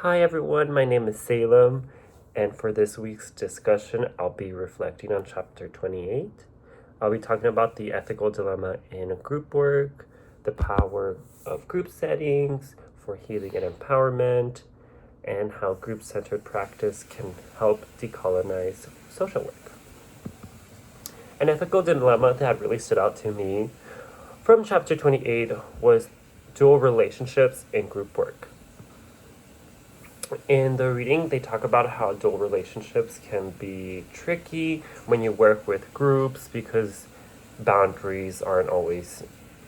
Hi everyone, my name is Salem, and for this week's discussion, I'll be reflecting on chapter 28. I'll be talking about the ethical dilemma in group work, the power of group settings for healing and empowerment, and how group centered practice can help decolonize social work. An ethical dilemma that really stood out to me from chapter 28 was dual relationships in group work. In the reading, they talk about how dual relationships can be tricky when you work with groups because boundaries aren't always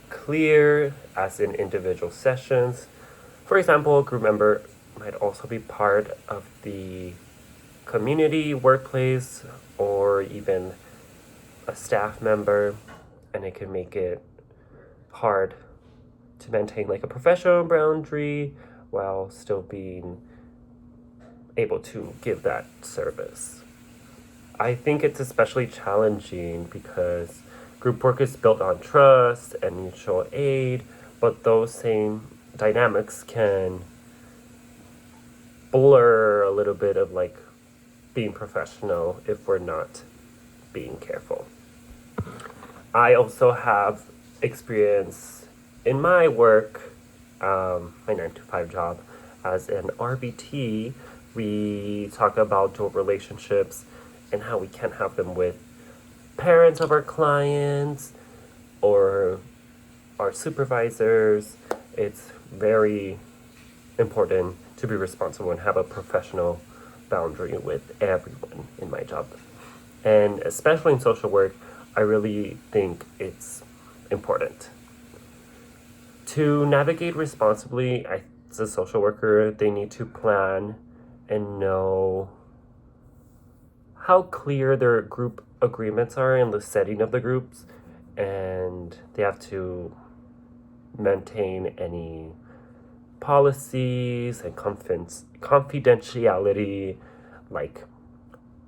clear, as in individual sessions. For example, a group member might also be part of the community, workplace, or even a staff member, and it can make it hard to maintain like a professional boundary while still being able to give that service. I think it's especially challenging because group work is built on trust and mutual aid, but those same dynamics can blur a little bit of like being professional if we're not being careful. I also have experience in my work, my 9 to 5 job as an RBT. We talk about dual relationships and how we can't have them with parents of our clients or our supervisors. It's very important to be responsible and have a professional boundary with everyone in my job. And especially in social work, I really think it's important. To navigate responsibly, as a social worker, they need to plan and know how clear their group agreements are in the setting of the groups, and they have to maintain any policies and confidentiality, like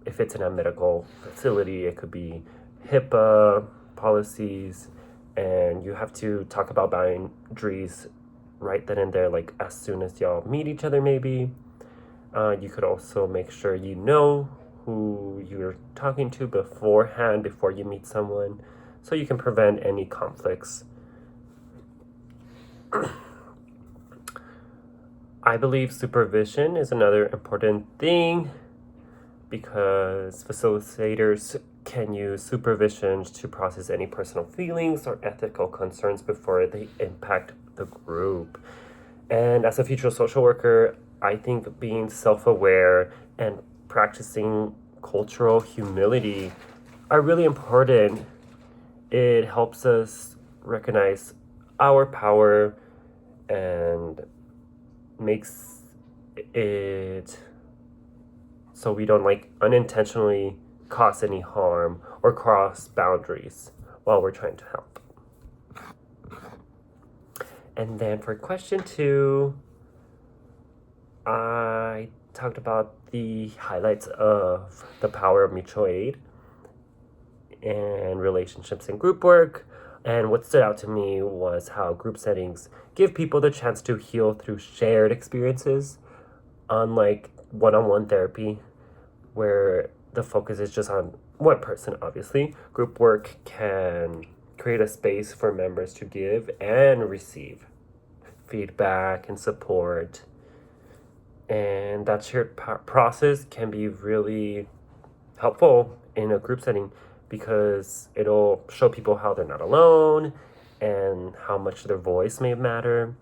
if it's in a medical facility, it could be HIPAA policies, and you have to talk about boundaries right then and there, like as soon as y'all meet each other, maybe. You could also make sure you know who you're talking to beforehand before you meet someone so you can prevent any conflicts. I believe supervision is another important thing because facilitators can use supervision to process any personal feelings or ethical concerns before they impact the group. And as a future social worker, I think being self-aware and practicing cultural humility are really important. It helps us recognize our power and makes it so we don't like unintentionally cause any harm or cross boundaries while we're trying to help. And then for question 2, I talked about the highlights of the power of mutual aid and relationships in group work. And what stood out to me was how group settings give people the chance to heal through shared experiences, unlike one-on-one therapy, where the focus is just on one person, obviously. Group work can create a space for members to give and receive feedback and support. And that shared process can be really helpful in a group setting because it'll show people how they're not alone and how much their voice may matter.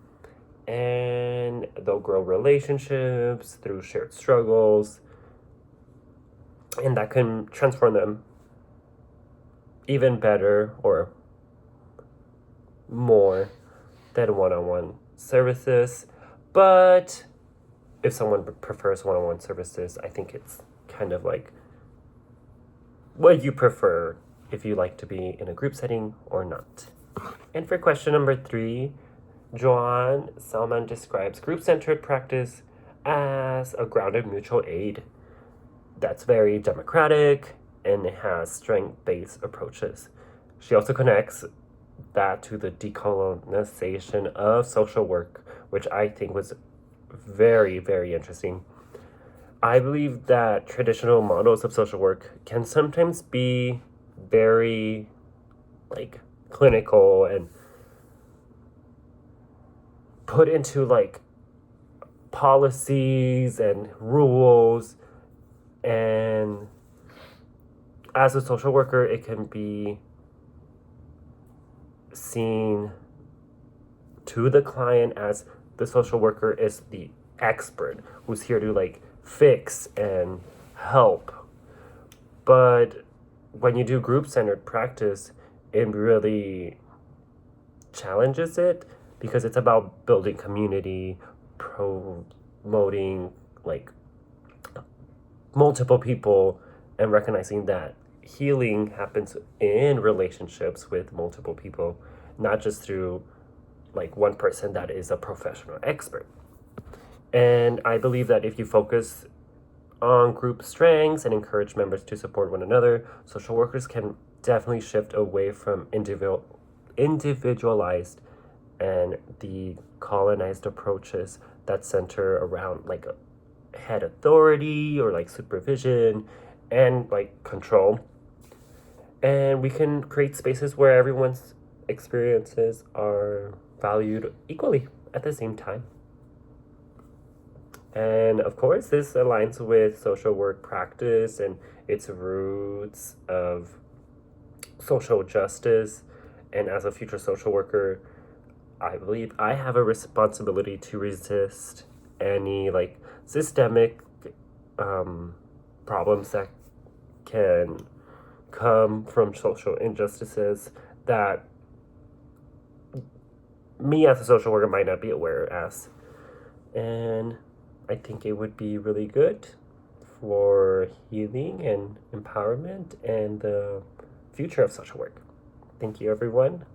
And they'll grow relationships through shared struggles, and that can transform them even better or more than one-on-one services. But if someone prefers one-on-one services, I think it's kind of like what you prefer, if you like to be in a group setting or not. And for question number 3, Joan Selman describes group-centered practice as a grounded mutual aid that's very democratic and it has strength-based approaches. She also connects that to the decolonization of social work, which I think was very, very interesting. I believe that traditional models of social work can sometimes be very like clinical and put into like policies and rules, and as a social worker it can be seen to the client as the social worker is the expert who's here to like fix and help. But when you do group centered practice, it really challenges it because it's about building community, promoting like multiple people, and recognizing that healing happens in relationships with multiple people, not just through like one person that is a professional expert. And I believe that if you focus on group strengths and encourage members to support one another, social workers can definitely shift away from individualized and the colonized approaches that center around like a head authority or like supervision and like control. And we can create spaces where everyone's experiences are valued equally at the same time. And of course, this aligns with social work practice and its roots of social justice. And as a future social worker, I believe I have a responsibility to resist any like systemic problems that can come from social injustices that me as a social worker might not be aware as. And I think it would be really good for healing and empowerment and the future of social work. Thank you, everyone.